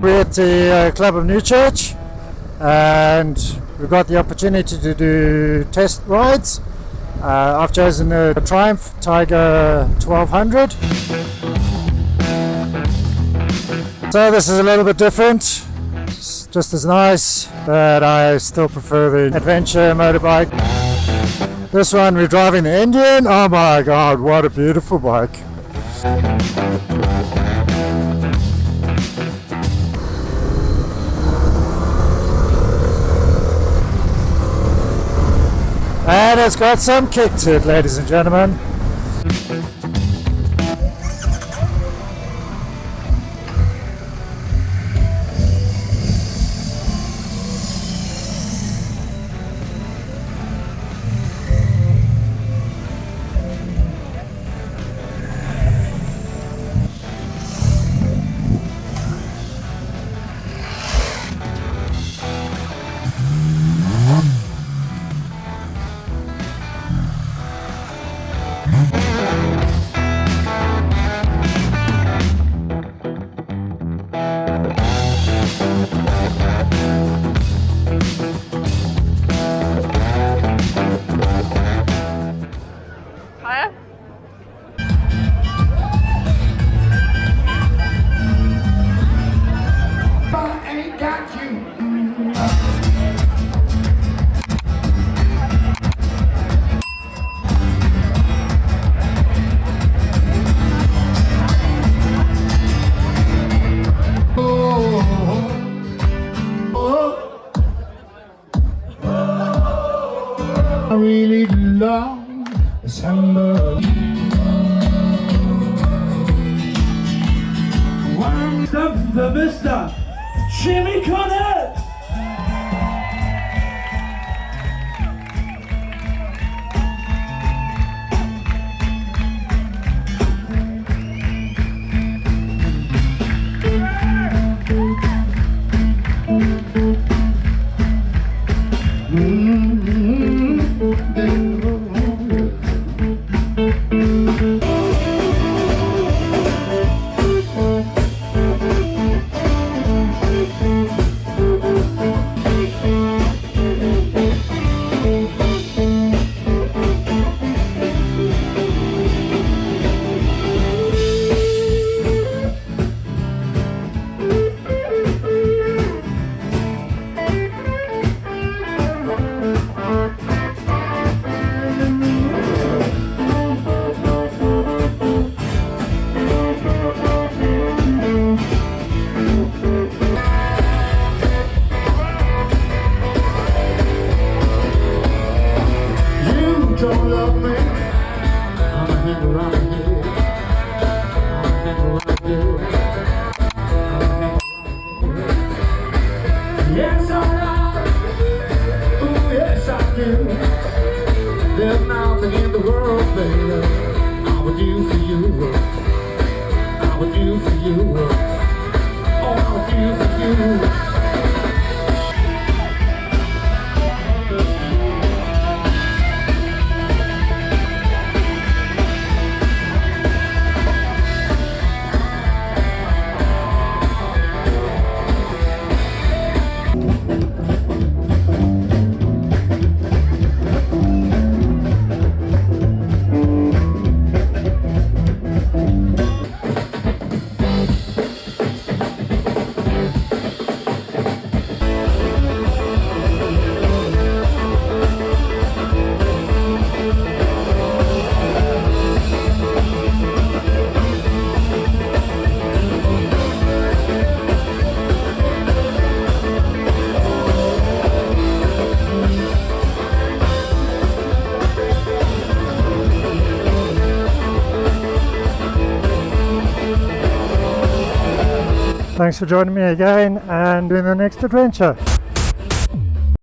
we're at the Club of NEWCHURCH, and we've got the opportunity to do test rides. I've chosen the Triumph Tiger 1200. So this is a little bit different. It's just as nice, but I still prefer the adventure motorbike. This one we're driving the Indian. Oh my god, what a beautiful bike. And it's got some kick to it, ladies and gentlemen. I really love December. One step for Mr Jimmy Cornett. Don't love me, I'm a hang around here. I'm a hang around here. I'm a hang around here. Yes, alright. Oh, yes, I do. There's nothing in the world, baby, I would do for you. I would do for you. Oh, I would do for you. Thanks for joining me again and doing the next adventure.